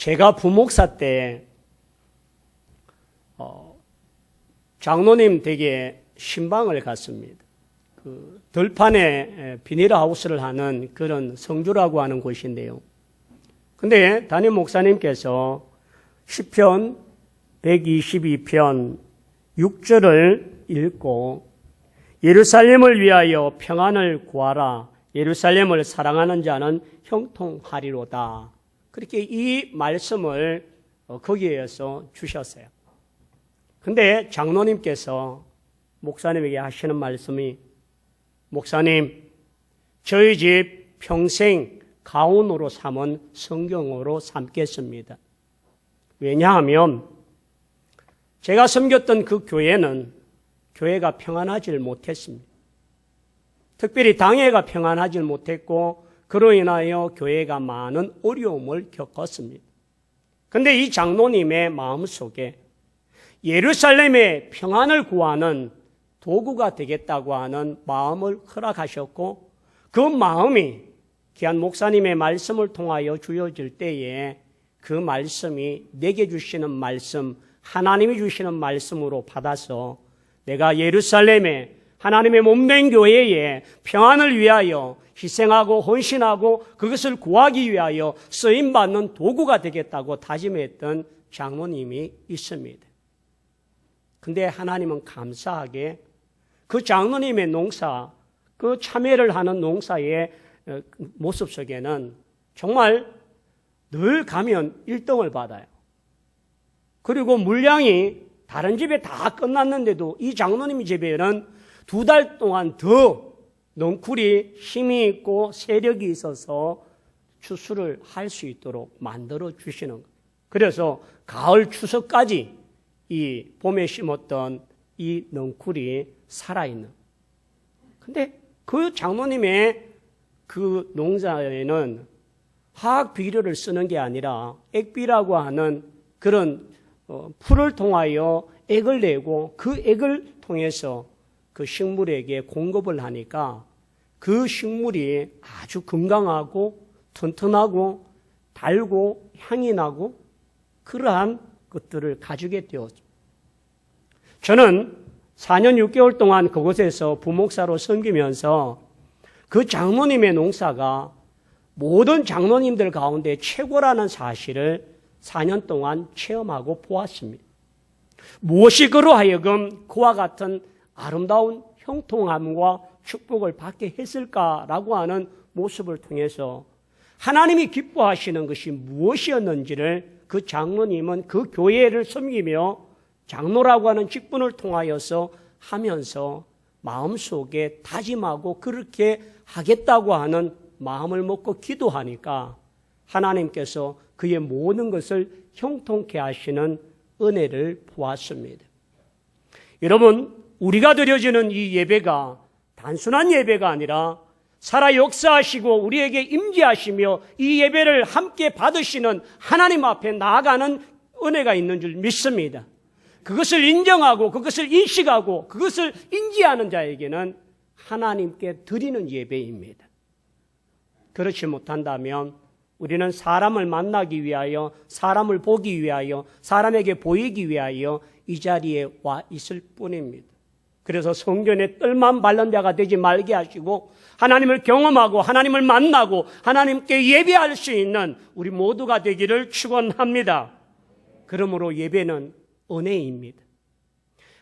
제가 부목사 때 장로님 댁에 신방을 갔습니다. 그 들판에 비닐하우스를 하는 그런 성주라고 하는 곳인데요. 근데 담임 목사님께서 시편 122편 6절을 읽고 예루살렘을 위하여 평안을 구하라. 예루살렘을 사랑하는 자는 형통하리로다. 그렇게 이 말씀을 거기에서 주셨어요. 근데 장로님께서 목사님에게 하시는 말씀이, 목사님, 저희 집 평생 가훈으로 삼은 성경으로 삼겠습니다. 왜냐하면 제가 섬겼던 그 교회는 교회가 평안하지 못했습니다. 특별히 당회가 평안하지 못했고 그로 인하여 교회가 많은 어려움을 겪었습니다. 그런데 이 장로님의 마음속에 예루살렘의 평안을 구하는 도구가 되겠다고 하는 마음을 허락하셨고, 그 마음이 귀한 목사님의 말씀을 통하여 주어질 때에 그 말씀이 내게 주시는 말씀, 하나님이 주시는 말씀으로 받아서 내가 예루살렘에 하나님의 몸된 교회에 평안을 위하여 희생하고 헌신하고 그것을 구하기 위하여 쓰임받는 도구가 되겠다고 다짐했던 장로님이 있습니다. 근데 하나님은 감사하게 그 장로님의 농사, 그 참여를 하는 농사의 모습 속에는 정말 늘 가면 1등을 받아요. 그리고 물량이 다른 집에 다 끝났는데도 이 장로님 집에는 2달 동안 더 넝쿨이 힘이 있고 세력이 있어서 추수를 할 수 있도록 만들어 주시는 거예요. 그래서 가을 추석까지 이 봄에 심었던 이 넝쿨이 살아있는. 근데 그 장로님의 그 농사에는 화학 비료를 쓰는 게 아니라 액비라고 하는 그런 풀을 통하여 액을 내고 그 액을 통해서 그 식물에게 공급을 하니까 그 식물이 아주 건강하고 튼튼하고 달고 향이 나고 그러한 것들을 가지게 되었죠. 저는 4년 6개월 동안 그곳에서 부목사로 섬기면서 그 장로님의 농사가 모든 장로님들 가운데 최고라는 사실을 4년 동안 체험하고 보았습니다. 무엇이 그로 하여금 그와 같은 아름다운 형통함과 축복을 받게 했을까라고 하는 모습을 통해서 하나님이 기뻐하시는 것이 무엇이었는지를 그 장로님은 그 교회를 섬기며 장로라고 하는 직분을 통하여서 하면서 마음속에 다짐하고 그렇게 하겠다고 하는 마음을 먹고 기도하니까 하나님께서 그의 모든 것을 형통케 하시는 은혜를 보았습니다. 여러분, 우리가 드려지는 이 예배가 단순한 예배가 아니라 살아 역사하시고 우리에게 임재하시며 이 예배를 함께 받으시는 하나님 앞에 나아가는 은혜가 있는 줄 믿습니다. 그것을 인정하고 그것을 인식하고 그것을 인지하는 자에게는 하나님께 드리는 예배입니다. 그렇지 못한다면 우리는 사람을 만나기 위하여, 사람을 보기 위하여, 사람에게 보이기 위하여 이 자리에 와 있을 뿐입니다. 그래서 성전에 뜰만 밟는 자가 되지 말게 하시고 하나님을 경험하고 하나님을 만나고 하나님께 예배할 수 있는 우리 모두가 되기를 축원합니다. 그러므로 예배는 은혜입니다.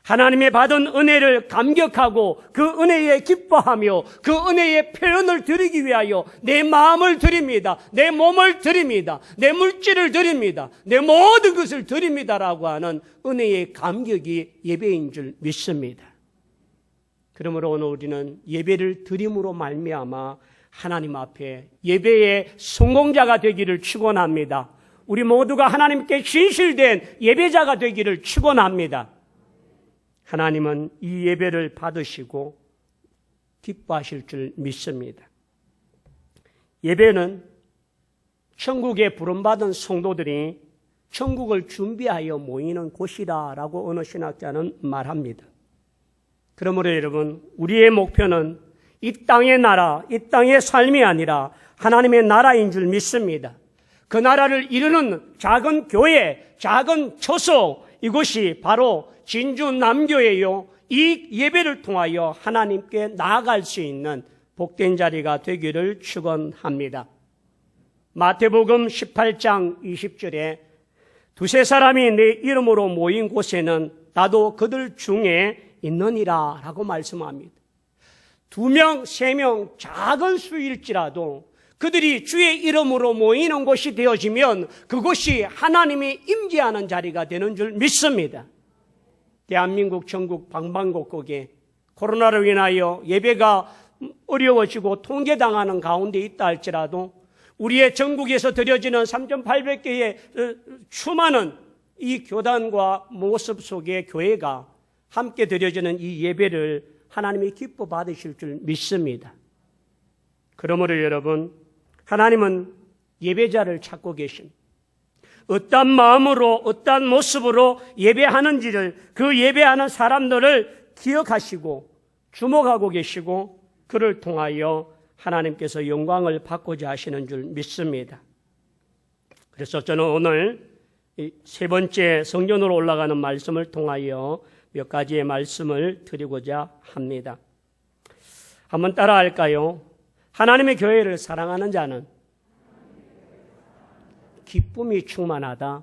하나님의 받은 은혜를 감격하고 그 은혜에 기뻐하며 그 은혜의 표현을 드리기 위하여 내 마음을 드립니다. 내 몸을 드립니다. 내 물질을 드립니다. 내 모든 것을 드립니다라고 하는 은혜의 감격이 예배인 줄 믿습니다. 그러므로 오늘 우리는 예배를 드림으로 말미암아 하나님 앞에 예배의 성공자가 되기를 축원합니다. 우리 모두가 하나님께 진실된 예배자가 되기를 축원합니다. 하나님은 이 예배를 받으시고 기뻐하실 줄 믿습니다. 예배는 천국에 부름받은 성도들이 천국을 준비하여 모이는 곳이다라고 어느 신학자는 말합니다. 그러므로 여러분, 우리의 목표는 이 땅의 나라, 이 땅의 삶이 아니라 하나님의 나라인 줄 믿습니다. 그 나라를 이루는 작은 교회, 작은 처소, 이것이 바로 진주 남교회요. 이 예배를 통하여 하나님께 나아갈 수 있는 복된 자리가 되기를 축원합니다. 마태복음 18장 20절에 두세 사람이 내 이름으로 모인 곳에는 나도 그들 중에 있느니라 라고 말씀합니다. 2명, 3명 작은 수일지라도 그들이 주의 이름으로 모이는 곳이 되어지면 그곳이 하나님이 임재하는 자리가 되는 줄 믿습니다. 대한민국 전국 방방곡곡에 코로나로 인하여 예배가 어려워지고 통제당하는 가운데 있다 할지라도 우리의 전국에서 드려지는 3,800개의 수많은 이 교단과 모습 속의 교회가 함께 드려지는 이 예배를 하나님이 기뻐 받으실 줄 믿습니다. 그러므로 여러분, 하나님은 예배자를 찾고 계십니다. 어떤 마음으로 어떤 모습으로 예배하는지를 그 예배하는 사람들을 기억하시고 주목하고 계시고 그를 통하여 하나님께서 영광을 받고자 하시는 줄 믿습니다. 그래서 저는 오늘 세 번째 성전으로 올라가는 말씀을 통하여 몇 가지의 말씀을 드리고자 합니다. 한번 따라 할까요? 하나님의 교회를 사랑하는 자는 기쁨이 충만하다.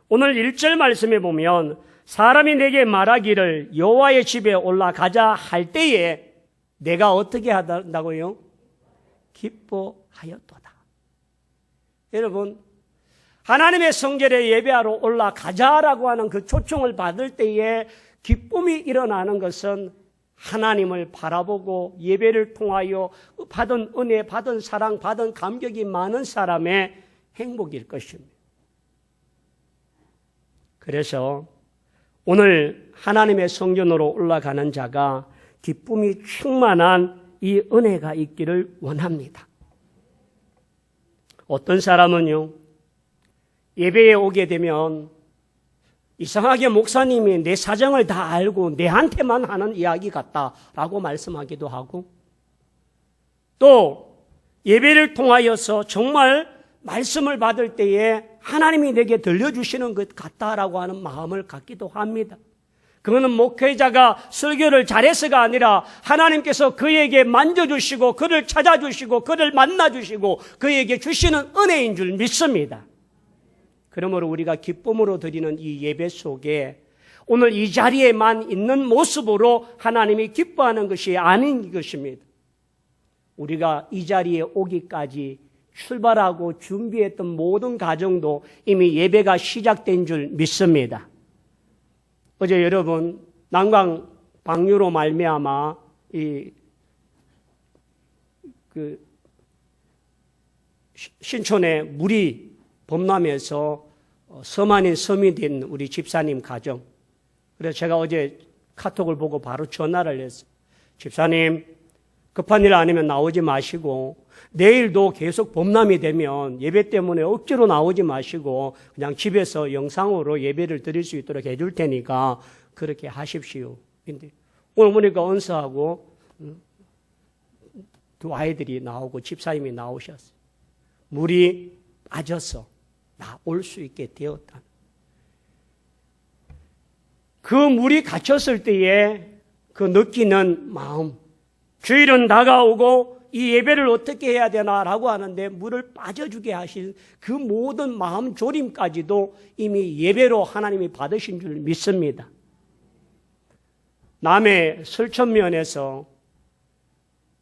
오늘 1절 말씀에 보면 사람이 내게 말하기를 여호와의 집에 올라가자 할 때에 내가 어떻게 한다고요? 기뻐하였도다. 여러분, 하나님의 성전에 예배하러 올라가자라고 하는 그 초청을 받을 때에 기쁨이 일어나는 것은 하나님을 바라보고 예배를 통하여 받은 은혜, 받은 사랑, 받은 감격이 많은 사람의 행복일 것입니다. 그래서 오늘 하나님의 성전으로 올라가는 자가 기쁨이 충만한 이 은혜가 있기를 원합니다. 어떤 사람은요, 예배에 오게 되면 이상하게 목사님이 내 사정을 다 알고 내한테만 하는 이야기 같다라고 말씀하기도 하고, 또 예배를 통하여서 정말 말씀을 받을 때에 하나님이 내게 들려주시는 것 같다라고 하는 마음을 갖기도 합니다. 그거는 목회자가 설교를 잘해서가 아니라 하나님께서 그에게 만져주시고 그를 찾아주시고 그를 만나주시고 그에게 주시는 은혜인 줄 믿습니다. 그러므로 우리가 기쁨으로 드리는 이 예배 속에 오늘 이 자리에만 있는 모습으로 하나님이 기뻐하는 것이 아닌 것입니다. 우리가 이 자리에 오기까지 출발하고 준비했던 모든 과정도 이미 예배가 시작된 줄 믿습니다. 어제 여러분 난강 방류로 말미암아 신촌에 물이 범람해서 섬 아닌 섬이 된 우리 집사님 가정. 그래서 제가 어제 카톡을 보고 바로 전화를 했어요. 집사님, 급한 일 아니면 나오지 마시고 내일도 계속 범람이 되면 예배 때문에 억지로 나오지 마시고 그냥 집에서 영상으로 예배를 드릴 수 있도록 해줄 테니까 그렇게 하십시오. 근데 오늘 보니까 은서하고 두 아이들이 나오고 집사님이 나오셨어요. 물이 빠져서 나올 수 있게 되었다. 그 물이 갇혔을 때에 그 느끼는 마음, 주일은 다가오고 이 예배를 어떻게 해야 되나라고 하는데 물을 빠져주게 하신 그 모든 마음 조림까지도 이미 예배로 하나님이 받으신 줄 믿습니다. 남해 설천면에서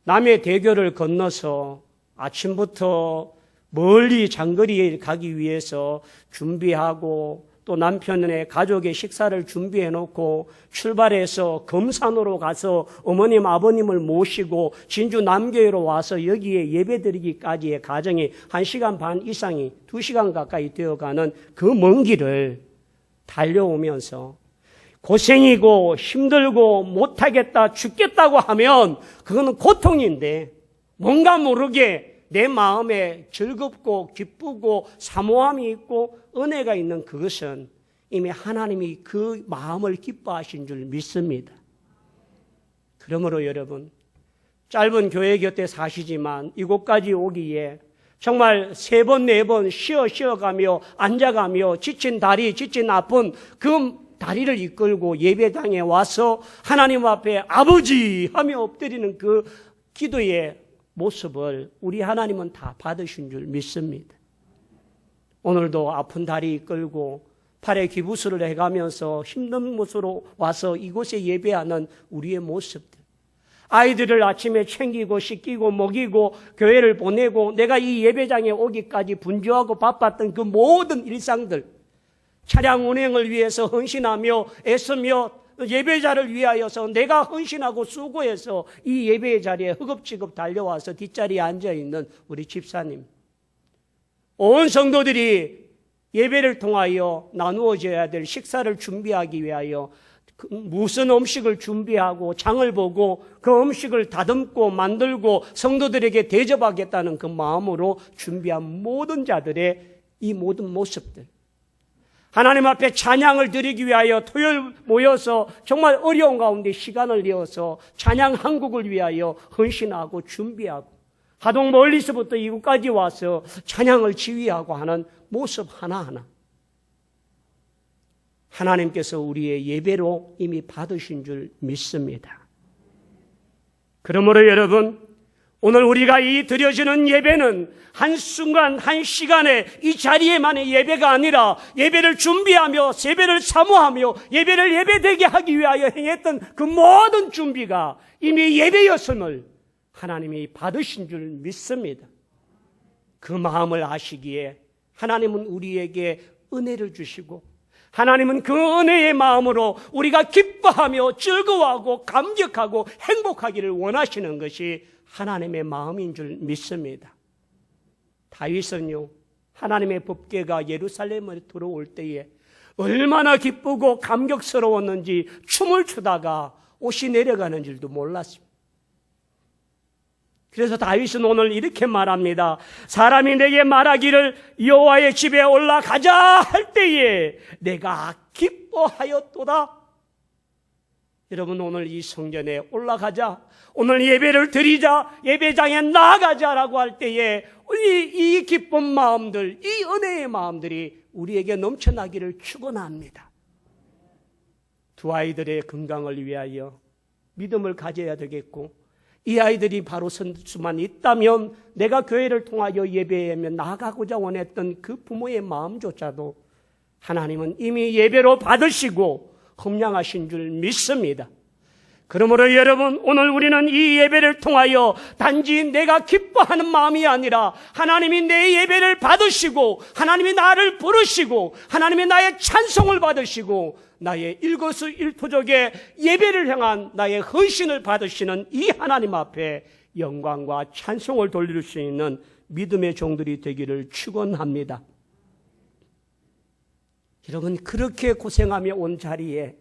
남해 대교를 건너서 아침부터 멀리 장거리에 가기 위해서 준비하고 또 남편의 가족의 식사를 준비해 놓고 출발해서 금산으로 가서 어머님 아버님을 모시고 진주 남교회로 와서 여기에 예배드리기까지의 과정이 1시간 반 이상이 2시간 가까이 되어가는 그 먼 길을 달려오면서 고생이고 힘들고 못하겠다 죽겠다고 하면 그거는 고통인데 뭔가 모르게 내 마음에 즐겁고 기쁘고 사모함이 있고 은혜가 있는 그것은 이미 하나님이 그 마음을 기뻐하신 줄 믿습니다. 그러므로 여러분, 짧은 교회 곁에 사시지만 이곳까지 오기에 정말 3번, 4번 쉬어가며 앉아가며 지친 다리, 지친 아픈 그 다리를 이끌고 예배당에 와서 하나님 앞에 아버지 하며 엎드리는 그 기도의 모습을 우리 하나님은 다 받으신 줄 믿습니다. 오늘도 아픈 다리 이끌고 팔에 기부스를 해가면서 힘든 모습으로 와서 이곳에 예배하는 우리의 모습들, 아이들을 아침에 챙기고 씻기고 먹이고 교회를 보내고 내가 이 예배장에 오기까지 분주하고 바빴던 그 모든 일상들, 차량 운행을 위해서 헌신하며 애쓰며 예배자를 위하여서 내가 헌신하고 수고해서 이 예배 자리에 허겁지겁 달려와서 뒷자리에 앉아있는 우리 집사님, 온 성도들이 예배를 통하여 나누어져야 될 식사를 준비하기 위하여 무슨 음식을 준비하고 장을 보고 그 음식을 다듬고 만들고 성도들에게 대접하겠다는 그 마음으로 준비한 모든 자들의 이 모든 모습들, 하나님 앞에 찬양을 드리기 위하여 토요일 모여서 정말 어려운 가운데 시간을 내어서 찬양 한국을 위하여 헌신하고 준비하고 하동 멀리서부터 이곳까지 와서 찬양을 지휘하고 하는 모습 하나하나 하나님께서 우리의 예배로 이미 받으신 줄 믿습니다. 그러므로 여러분, 오늘 우리가 이 드려지는 예배는 한순간 한시간에 이 자리에만의 예배가 아니라 예배를 준비하며 예배를 사모하며 예배를 예배되게 하기 위하여 행했던 그 모든 준비가 이미 예배였음을 하나님이 받으신 줄 믿습니다. 그 마음을 아시기에 하나님은 우리에게 은혜를 주시고 하나님은 그 은혜의 마음으로 우리가 기뻐하며 즐거워하고 감격하고 행복하기를 원하시는 것이 하나님의 마음인 줄 믿습니다. 다윗은요, 하나님의 법궤가 예루살렘에 들어올 때에 얼마나 기쁘고 감격스러웠는지 춤을 추다가 옷이 내려가는 줄도 몰랐습니다. 그래서 다윗은 오늘 이렇게 말합니다. 사람이 내게 말하기를 여호와의 집에 올라가자 할 때에 내가 기뻐하였도다. 여러분, 오늘 이 성전에 올라가자, 오늘 예배를 드리자, 예배장에 나아가자라고 할 때에 이 기쁜 마음들, 이 은혜의 마음들이 우리에게 넘쳐나기를 축원합니다. 두 아이들의 건강을 위하여 믿음을 가져야 되겠고, 이 아이들이 바로 설 수만 있다면 내가 교회를 통하여 예배하며 나아가고자 원했던 그 부모의 마음조차도 하나님은 이미 예배로 받으시고 흠량하신 줄 믿습니다. 그러므로 여러분, 오늘 우리는 이 예배를 통하여 단지 내가 기뻐하는 마음이 아니라 하나님이 내 예배를 받으시고 하나님이 나를 부르시고 하나님이 나의 찬송을 받으시고 나의 일거수일투족의 예배를 향한 나의 헌신을 받으시는 이 하나님 앞에 영광과 찬송을 돌릴 수 있는 믿음의 종들이 되기를 축원합니다. 여러분, 그렇게 고생하며 온 자리에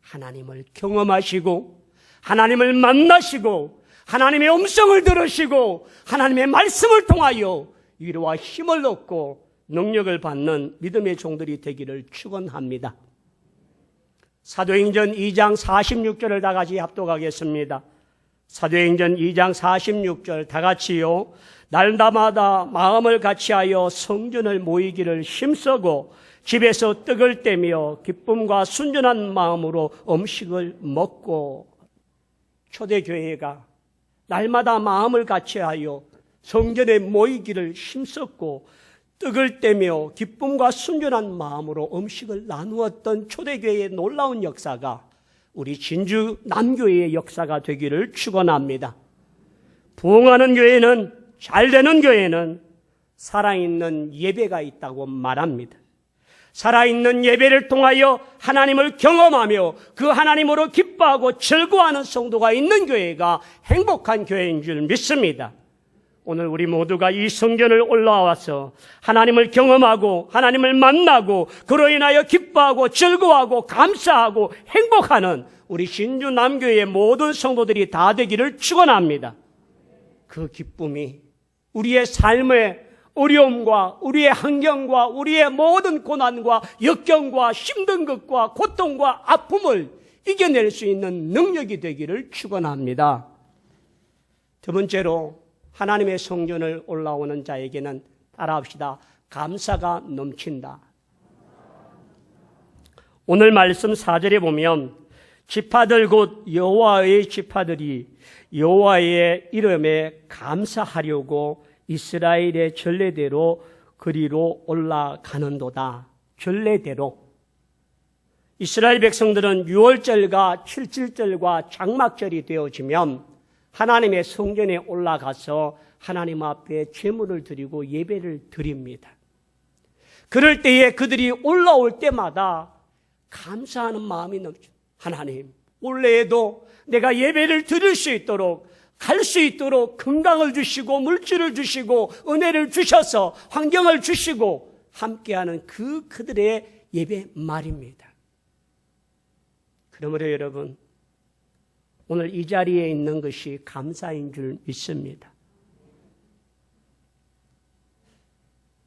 하나님을 경험하시고 하나님을 만나시고 하나님의 음성을 들으시고 하나님의 말씀을 통하여 위로와 힘을 얻고 능력을 받는 믿음의 종들이 되기를 축원합니다. 사도행전 2장 46절을 다 같이 합독하겠습니다. 사도행전 2장 46절 다 같이요. 날마다 마음을 같이하여 성전을 모이기를 힘쓰고 집에서 떡을 떼며 기쁨과 순전한 마음으로 음식을 먹고, 초대교회가 날마다 마음을 같이하여 성전에 모이기를 힘썼고 떡을 떼며 기쁨과 순전한 마음으로 음식을 나누었던 초대교회의 놀라운 역사가 우리 진주 남교회의 역사가 되기를 축원합니다. 부흥하는 교회는, 잘되는 교회는 살아있는 예배가 있다고 말합니다. 살아있는 예배를 통하여 하나님을 경험하며 그 하나님으로 기뻐하고 즐거워하는 성도가 있는 교회가 행복한 교회인 줄 믿습니다. 오늘 우리 모두가 이 성전을 올라와서 하나님을 경험하고 하나님을 만나고 그로 인하여 기뻐하고 즐거워하고 감사하고 행복하는 우리 진주 남교회의 모든 성도들이 다 되기를 축원합니다. 그 기쁨이 우리의 삶의 어려움과 우리의 환경과 우리의 모든 고난과 역경과 힘든 것과 고통과 아픔을 이겨낼 수 있는 능력이 되기를 축원합니다. 두 번째로, 하나님의 성전을 올라오는 자에게는 따라합시다. 감사가 넘친다. 오늘 말씀 4절에 보면 지파들 곧 여호와의 지파들이 여호와의 이름에 감사하려고 이스라엘의 전례대로 그리로 올라가는도다. 전례대로. 이스라엘 백성들은 6월절과 7.7절과 장막절이 되어지면 하나님의 성전에 올라가서 하나님 앞에 제물을 드리고 예배를 드립니다. 그럴 때에 그들이 올라올 때마다 감사하는 마음이 넘쳐. 하나님, 올해에도 내가 예배를 드릴 수 있도록, 갈 수 있도록 건강을 주시고 물질을 주시고 은혜를 주셔서 환경을 주시고 함께하는 그들의 예배 말입니다. 그러므로 여러분, 오늘 이 자리에 있는 것이 감사인 줄 믿습니다.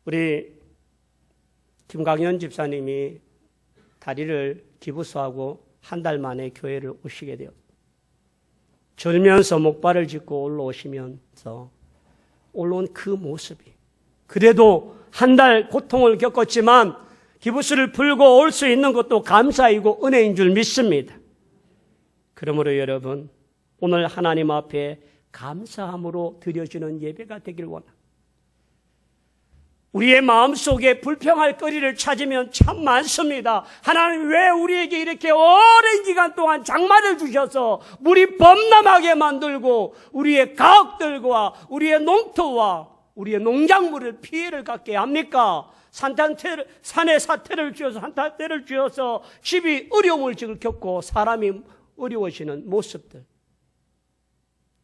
우리 김광현 집사님이 다리를 기부스하고 한 달 만에 교회를 오시게 되었습니다. 절면서 목발을 짚고 올라오시면서 올라온 그 모습이, 그래도 한 달 고통을 겪었지만 기부스를 풀고 올 수 있는 것도 감사이고 은혜인 줄 믿습니다. 그러므로 여러분, 오늘 하나님 앞에 감사함으로 드려지는 예배가 되길 원합니다. 우리의 마음속에 불평할 거리를 찾으면 참 많습니다. 하나님, 왜 우리에게 이렇게 오랜 기간 동안 장마를 주셔서 물이 범람하게 만들고 우리의 가옥들과 우리의 농토와 우리의 농작물을 피해를 갖게 합니까? 산에 사태를 주어서 산타태를 주어서 집이 어려움을 겪고 사람이 어려워지는 모습들.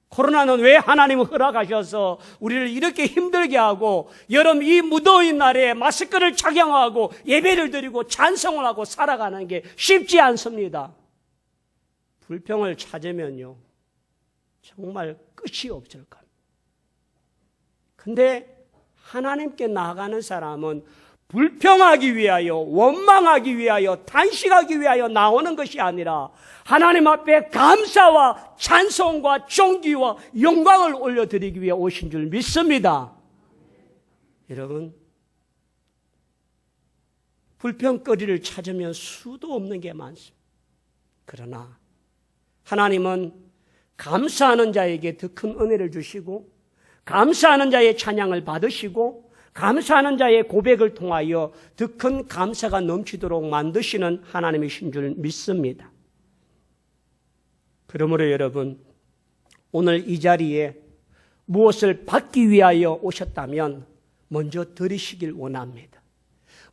코로나는 왜 하나님은 허락하셔서 우리를 이렇게 힘들게 하고 여름 이 무더운 날에 마스크를 착용하고 예배를 드리고 찬송을 하고 살아가는 게 쉽지 않습니다. 불평을 찾으면요, 정말 끝이 없을 겁니다. 근데 하나님께 나아가는 사람은 불평하기 위하여, 원망하기 위하여, 단식하기 위하여 나오는 것이 아니라 하나님 앞에 감사와 찬송과 존귀와 영광을 올려드리기 위해 오신 줄 믿습니다. 여러분, 불평거리를 찾으면 수도 없는 게 많습니다. 그러나 하나님은 감사하는 자에게 더 큰 은혜를 주시고, 감사하는 자의 찬양을 받으시고, 감사하는 자의 고백을 통하여 더 큰 감사가 넘치도록 만드시는 하나님이신 줄 믿습니다. 그러므로 여러분, 오늘 이 자리에 무엇을 받기 위하여 오셨다면 먼저 드리시길 원합니다.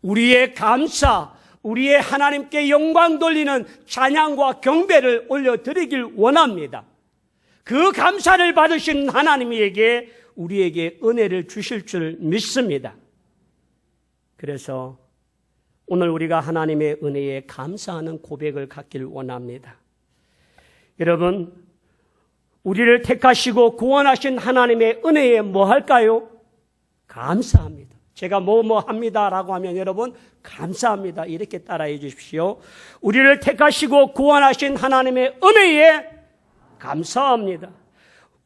우리의 감사, 우리의 하나님께 영광 돌리는 찬양과 경배를 올려드리길 원합니다. 그 감사를 받으신 하나님에게 우리에게 은혜를 주실 줄 믿습니다. 그래서 오늘 우리가 하나님의 은혜에 감사하는 고백을 갖기를 원합니다. 여러분, 우리를 택하시고 구원하신 하나님의 은혜에 뭐 할까요? 감사합니다. 제가 뭐 합니다라고 하면 여러분, 감사합니다. 이렇게 따라해 주십시오. 우리를 택하시고 구원하신 하나님의 은혜에 감사합니다.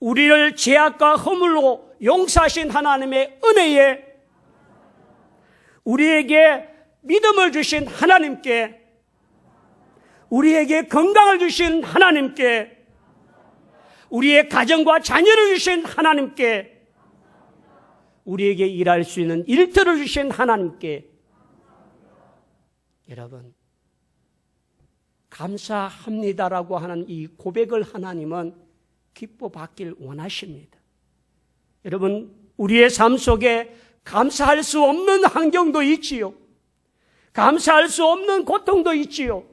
우리를 죄악과 허물로 용서하신 하나님의 은혜에, 우리에게 믿음을 주신 하나님께, 우리에게 건강을 주신 하나님께, 우리의 가정과 자녀를 주신 하나님께, 우리에게 일할 수 있는 일터를 주신 하나님께, 여러분, 감사합니다라고 하는 이 고백을 하나님은 기뻐 받길 원하십니다. 여러분, 우리의 삶 속에 감사할 수 없는 환경도 있지요. 감사할 수 없는 고통도 있지요.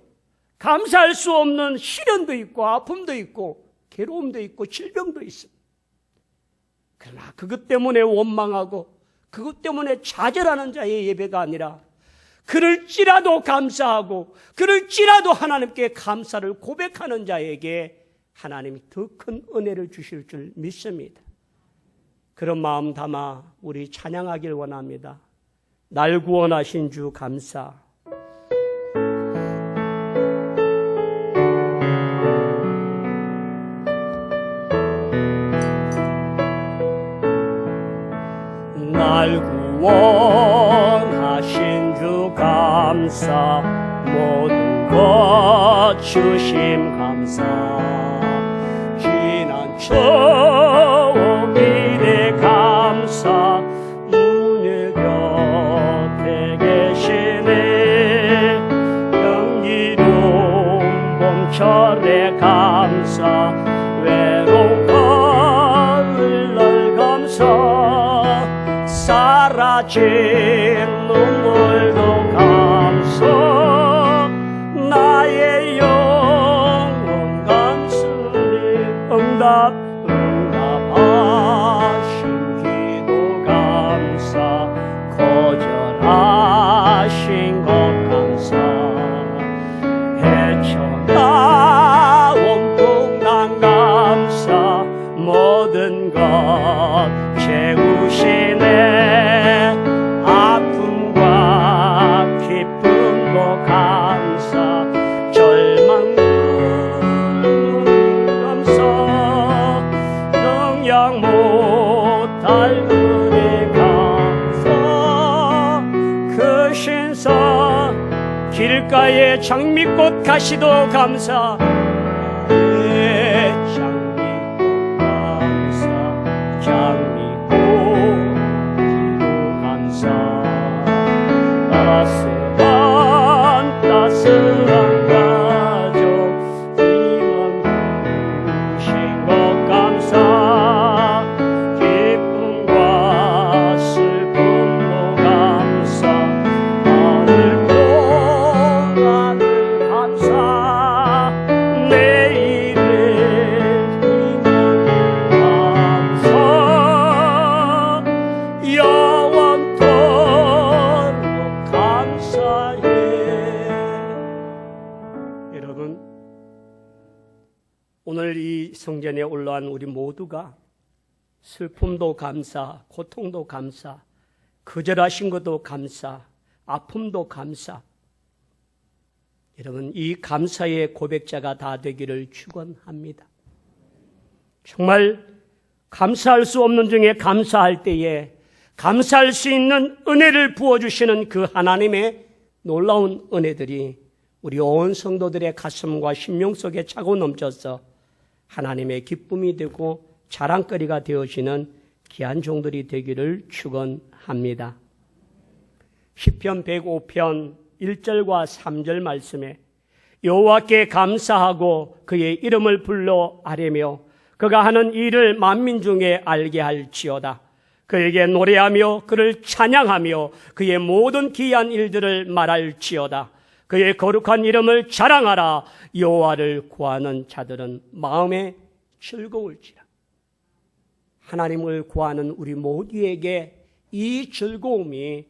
감사할 수 없는 시련도 있고 아픔도 있고 괴로움도 있고 질병도 있습니다. 그러나 그것 때문에 원망하고 그것 때문에 좌절하는 자의 예배가 아니라 그럴지라도 감사하고 그럴지라도 하나님께 감사를 고백하는 자에게 하나님이 더 큰 은혜를 주실 줄 믿습니다. 그런 마음 담아 우리 찬양하길 원합니다. 날 구원하신 주 감사. 날 구원하신 주 감사, 모든 것 주심 감사. 지난 추억 이래 감사, 우리 곁에 계시네. 영기로운 봄철에 감사, 외로운 가을 감사, 사라진 눈물도 감사. 나의 영혼 간절히 응답하신 기도 감사, 거절하신 것 감사. 헤쳐나온 풍랑 감사, 모든 것 채우시네. 아픔과 기쁨도 감사, 절망도 감사. 능력 못할 은혜 감사. 그 신사 길가에 장미꽃 가시도 감사. 장미꽃 감사, 장미꽃 감사. 따스한 가족 희망 주신 것 감사. 기쁨과 슬픔도 감사. 나를 보라는 감사. 내일을 희망 감사. 영원토록 감사해. 여러분, 오늘 이 성전에 올라온 우리 모두가 슬픔도 감사, 고통도 감사, 거절하신 것도 감사, 아픔도 감사. 여러분, 이 감사의 고백자가 다 되기를 축원합니다. 정말 감사할 수 없는 중에 감사할 때에 감사할 수 있는 은혜를 부어주시는 그 하나님의 놀라운 은혜들이 우리 온 성도들의 가슴과 심령 속에 차고 넘쳐서 하나님의 기쁨이 되고 자랑거리가 되어지는 귀한 종들이 되기를 축원합니다. 시편 105편 1절과 3절 말씀에 여호와께 감사하고 그의 이름을 불러 아뢰며 그가 하는 일을 만민 중에 알게 할지어다. 그에게 노래하며 그를 찬양하며 그의 모든 기이한 일들을 말할지어다. 그의 거룩한 이름을 자랑하라. 여호와를 구하는 자들은 마음에 즐거울지라. 하나님을 구하는 우리 모두에게 이 즐거움이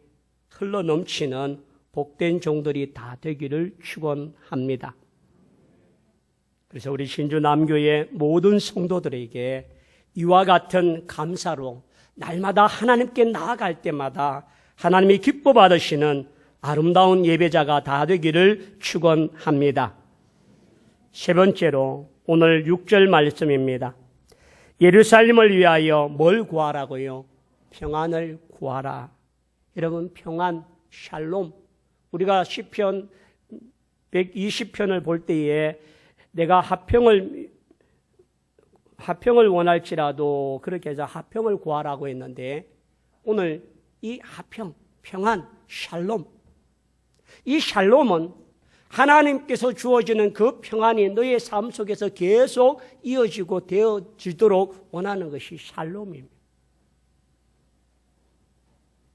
흘러넘치는 복된 종들이 다 되기를 축원합니다. 그래서 우리 신주 남교의 모든 성도들에게 이와 같은 감사로 날마다 하나님께 나아갈 때마다 하나님이 기뻐 받으시는 아름다운 예배자가 다 되기를 축원합니다. 세 번째로 오늘 6절 말씀입니다. 예루살렘을 위하여 뭘 구하라고요? 평안을 구하라. 여러분, 평안, 샬롬. 우리가 시편 120편을 볼 때에 내가 화평을 원할지라도 그렇게 해서 화평을 구하라고 했는데 오늘 이 화평, 평안, 샬롬. 이 샬롬은 하나님께서 주어지는 그 평안이 너의 삶 속에서 계속 이어지고 되어지도록 원하는 것이 샬롬입니다.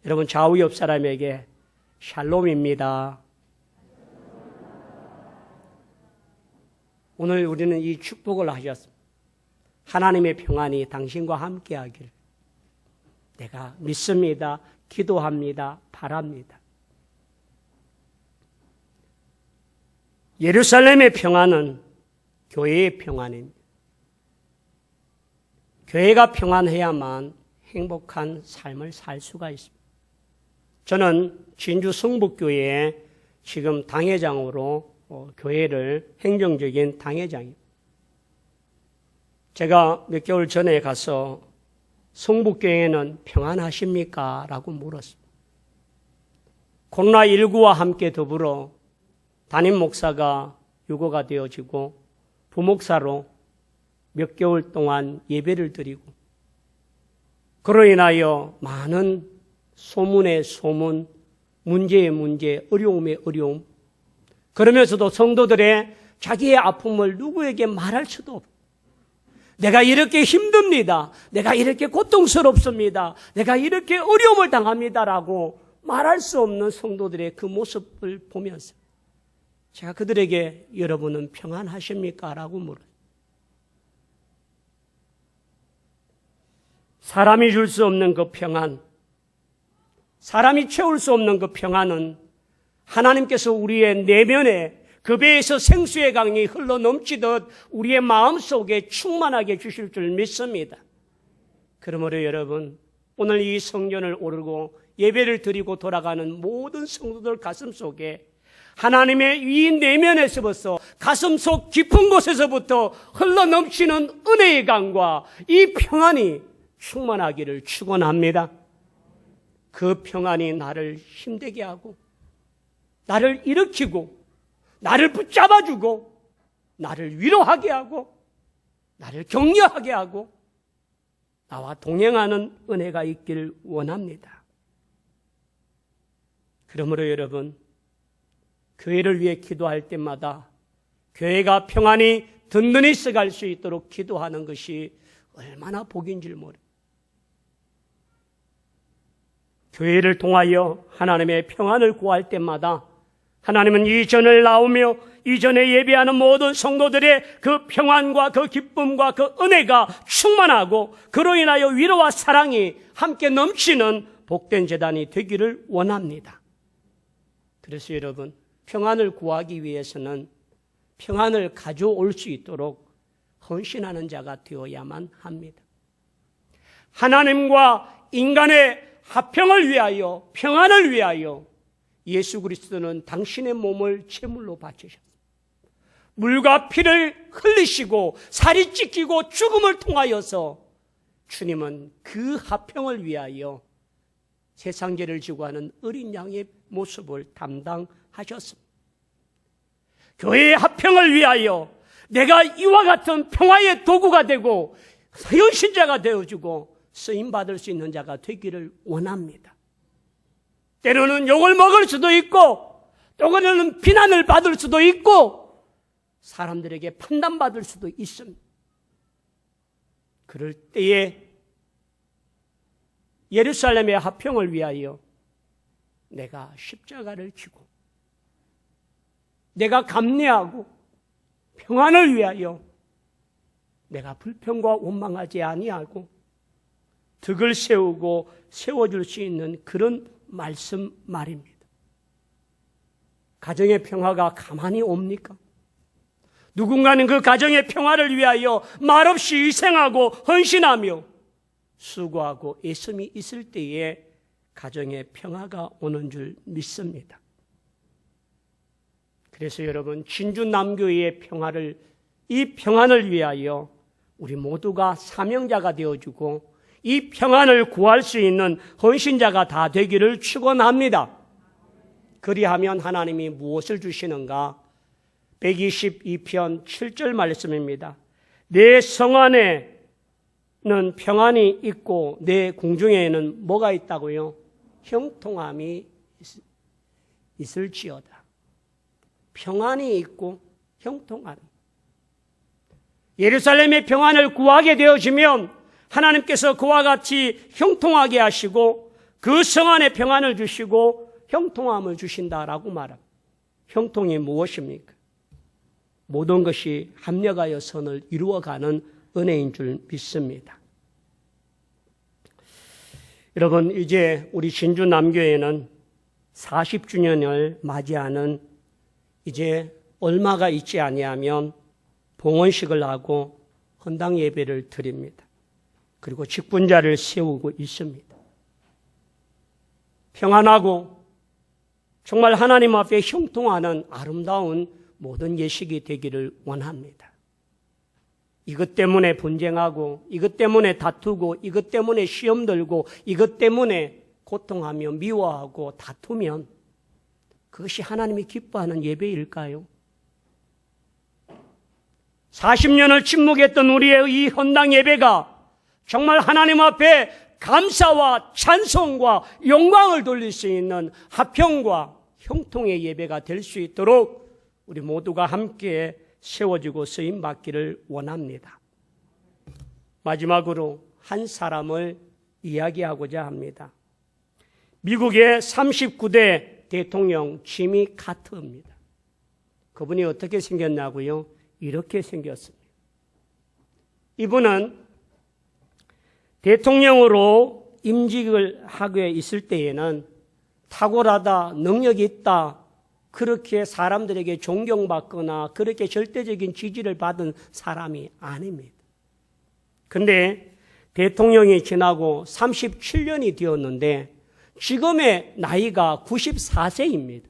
여러분, 좌우 옆 사람에게 샬롬입니다. 오늘 우리는 이 축복을 하셨습니다. 하나님의 평안이 당신과 함께 하기를 내가 믿습니다. 기도합니다. 바랍니다. 예루살렘의 평안은 교회의 평안입니다. 교회가 평안해야만 행복한 삶을 살 수가 있습니다. 저는 진주 성북교회에 지금 당회장으로 교회를 행정적인 당회장입니다. 제가 몇 개월 전에 가서 성북교회는 평안하십니까? 라고 물었습니다. 코로나19와 함께 더불어 담임 목사가 유고가 되어지고 부목사로 몇 개월 동안 예배를 드리고 그로 인하여 많은 소문에 소문, 문제에 문제, 어려움에 어려움, 그러면서도 성도들의 자기의 아픔을 누구에게 말할 수도 없고, 내가 이렇게 힘듭니다, 내가 이렇게 고통스럽습니다, 내가 이렇게 어려움을 당합니다라고 말할 수 없는 성도들의 그 모습을 보면서 제가 그들에게 여러분은 평안하십니까? 라고 물어요. 사람이 줄 수 없는 그 평안, 사람이 채울 수 없는 그 평안은 하나님께서 우리의 내면에 그 배에서 생수의 강이 흘러 넘치듯 우리의 마음속에 충만하게 주실 줄 믿습니다. 그러므로 여러분, 오늘 이 성전을 오르고 예배를 드리고 돌아가는 모든 성도들 가슴 속에 하나님의 이 내면에서부터 가슴속 깊은 곳에서부터 흘러 넘치는 은혜의 강과 이 평안이 충만하기를 축원합니다. 그 평안이 나를 힘되게 하고 나를 일으키고 나를 붙잡아주고 나를 위로하게 하고 나를 격려하게 하고 나와 동행하는 은혜가 있기를 원합니다. 그러므로 여러분, 교회를 위해 기도할 때마다 교회가 평안히 든든히 써갈 수 있도록 기도하는 것이 얼마나 복인 줄 모릅니다. 교회를 통하여 하나님의 평안을 구할 때마다 하나님은 이전을 나오며 이전에 예배하는 모든 성도들의 그 평안과 그 기쁨과 그 은혜가 충만하고 그로 인하여 위로와 사랑이 함께 넘치는 복된 제단이 되기를 원합니다. 그래서 여러분, 평안을 구하기 위해서는 평안을 가져올 수 있도록 헌신하는 자가 되어야만 합니다. 하나님과 인간의 화평을 위하여, 평안을 위하여 예수 그리스도는 당신의 몸을 제물로 바치셨습니다. 물과 피를 흘리시고 살이 찢기고 죽음을 통하여서 주님은 그 화평을 위하여 세상 죄를 지고 하는 어린 양의 모습을 담당하셨습니다. 교회의 화평을 위하여 내가 이와 같은 평화의 도구가 되고 헌신자가 되어주고 쓰임받을 수 있는 자가 되기를 원합니다. 때로는 욕을 먹을 수도 있고 때로는 비난을 받을 수도 있고 사람들에게 판단받을 수도 있습니다. 그럴 때에 예루살렘의 화평을 위하여 내가 십자가를 지고 내가 감내하고 평안을 위하여 내가 불평과 원망하지 아니하고 덕을 세우고 세워줄 수 있는 그런 말씀 말입니다. 가정의 평화가 가만히 옵니까? 누군가는 그 가정의 평화를 위하여 말없이 희생하고 헌신하며 수고하고 애씀이 있을 때에 가정의 평화가 오는 줄 믿습니다. 그래서 여러분, 진주남교회의 평화를, 이 평안을 위하여 우리 모두가 사명자가 되어주고 이 평안을 구할 수 있는 헌신자가 다 되기를 축원합니다. 그리하면 하나님이 무엇을 주시는가? 122편 7절 말씀입니다. 내 성 안에는 평안이 있고 내 궁중에는 뭐가 있다고요? 형통함이 있을지어다. 평안이 있고 형통함. 예루살렘의 평안을 구하게 되어지면 하나님께서 그와 같이 형통하게 하시고 그 성 안에 평안을 주시고 형통함을 주신다라고 말합니다. 형통이 무엇입니까? 모든 것이 합력하여 선을 이루어가는 은혜인 줄 믿습니다. 여러분, 이제 우리 진주남교회는 40주년을 맞이하는 이제 얼마가 있지 아니하면 봉헌식을 하고 헌당 예배를 드립니다. 그리고 직분자를 세우고 있습니다. 평안하고 정말 하나님 앞에 형통하는 아름다운 모든 예식이 되기를 원합니다. 이것 때문에 분쟁하고, 이것 때문에 다투고, 이것 때문에 시험 들고, 이것 때문에 고통하며 미워하고 다투면 그것이 하나님이 기뻐하는 예배일까요? 40년을 침묵했던 우리의 이 헌당 예배가 정말 하나님 앞에 감사와 찬송과 영광을 돌릴 수 있는 화평과 형통의 예배가 될 수 있도록 우리 모두가 함께 세워지고 쓰임받기를 원합니다. 마지막으로 한 사람을 이야기하고자 합니다. 미국의 39대 대통령 지미 카터입니다. 그분이 어떻게 생겼냐고요? 이렇게 생겼습니다. 이분은 대통령으로 임직을 하게 있을 때에는 탁월하다, 능력이 있다, 그렇게 사람들에게 존경받거나 그렇게 절대적인 지지를 받은 사람이 아닙니다. 근데 대통령이 지나고 37년이 되었는데 지금의 나이가 94세입니다.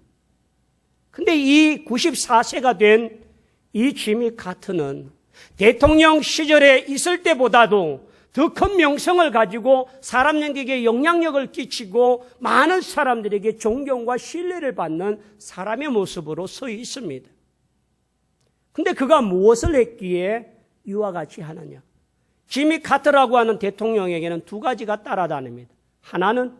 근데 이 94세가 된 이 지미 카터는 대통령 시절에 있을 때보다도 더 큰 명성을 가지고 사람들에게 영향력을 끼치고 많은 사람들에게 존경과 신뢰를 받는 사람의 모습으로 서 있습니다. 근데 그가 무엇을 했기에 이와 같이 하느냐? 지미 카터라고 하는 대통령에게는 두 가지가 따라다닙니다. 하나는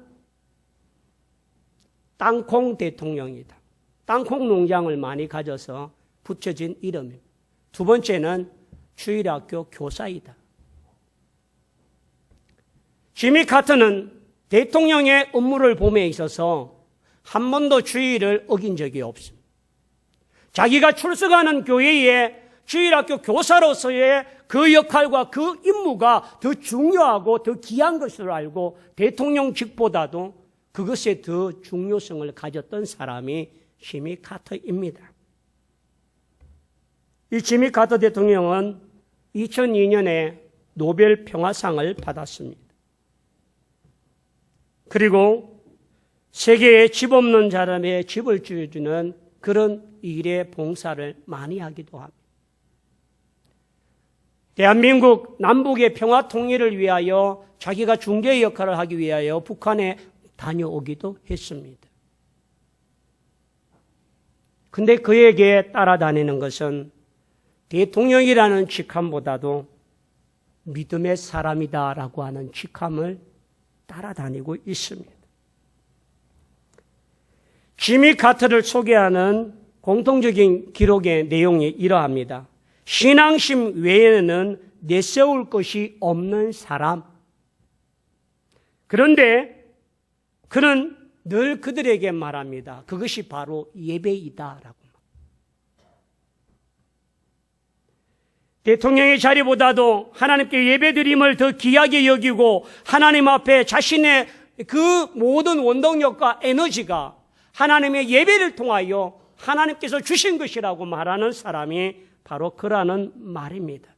땅콩 대통령이다. 땅콩 농장을 많이 가져서 붙여진 이름입니다. 두 번째는 주일학교 교사이다. 지미 카터는 대통령의 업무를 봄에 있어서 한 번도 주일을 어긴 적이 없습니다. 자기가 출석하는 교회에 주일학교 교사로서의 그 역할과 그 임무가 더 중요하고 더 귀한 것을 알고 대통령직보다도 그것에 더 중요성을 가졌던 사람이 지미 카터입니다. 이 지미 카터 대통령은 2002년에 노벨 평화상을 받았습니다. 그리고 세계에 집 없는 사람의 집을 지어주는 그런 일에 봉사를 많이 하기도 합니다. 대한민국 남북의 평화 통일을 위하여 자기가 중재 역할을 하기 위하여 북한에 다녀오기도 했습니다. 근데 그에게 따라다니는 것은 대통령이라는 직함보다도 믿음의 사람이다라고 하는 직함을 따라다니고 있습니다. 지미 카터를 소개하는 공통적인 기록의 내용이 이러합니다. 신앙심 외에는 내세울 것이 없는 사람. 그런데 그는 늘 그들에게 말합니다. 그것이 바로 예배이다라고. 대통령의 자리보다도 하나님께 예배드림을 더 귀하게 여기고 하나님 앞에 자신의 그 모든 원동력과 에너지가 하나님의 예배를 통하여 하나님께서 주신 것이라고 말하는 사람이 바로 그라는 말입니다.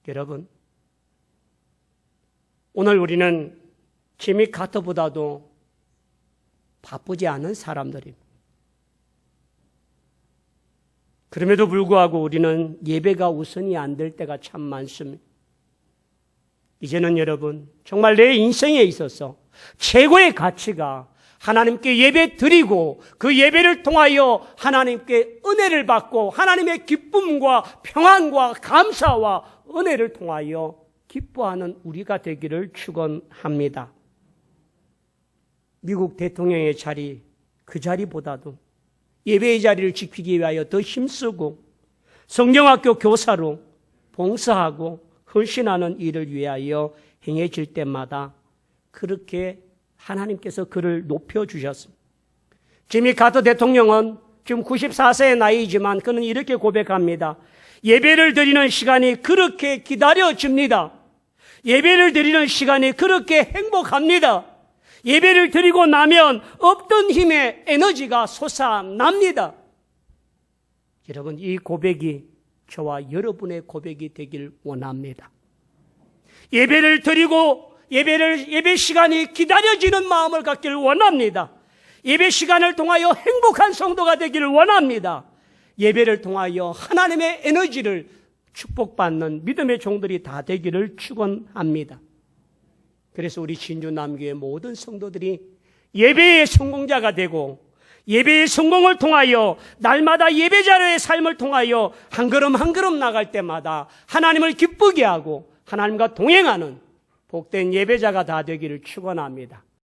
여러분, 오늘 우리는 지미 카터보다도 바쁘지 않은 사람들입니다. 그럼에도 불구하고 우리는 예배가 우선이 안 될 때가 참 많습니다. 이제는 여러분, 정말 내 인생에 있어서 최고의 가치가 하나님께 예배 드리고 그 예배를 통하여 하나님께 은혜를 받고 하나님의 기쁨과 평안과 감사와 은혜를 통하여 기뻐하는 우리가 되기를 축원합니다. 미국 대통령의 자리, 그 자리보다도 예배의 자리를 지키기 위하여 더 힘쓰고 성경학교 교사로 봉사하고 헌신하는 일을 위하여 행해질 때마다 그렇게 하나님께서 그를 높여주셨습니다. 지미 카터 대통령은 지금 94세의 나이지만 그는 이렇게 고백합니다. 예배를 드리는 시간이 그렇게 기다려집니다. 예배를 드리는 시간이 그렇게 행복합니다. 예배를 드리고 나면 없던 힘의 에너지가 솟아납니다. 여러분, 이 고백이 저와 여러분의 고백이 되길 원합니다. 예배를 드리고 예배 시간이 기다려지는 마음을 갖기를 원합니다. 예배 시간을 통하여 행복한 성도가 되기를 원합니다. 예배를 통하여 하나님의 에너지를 축복받는 믿음의 종들이 다 되기를 축원합니다. 그래서 우리 신주남교회 모든 성도들이 예배의 성공자가 되고 예배의 성공을 통하여 날마다 예배자로의 삶을 통하여 한 걸음 한 걸음 나갈 때마다 하나님을 기쁘게 하고 하나님과 동행하는 복된 예배자가 다 되기를 축원합니다.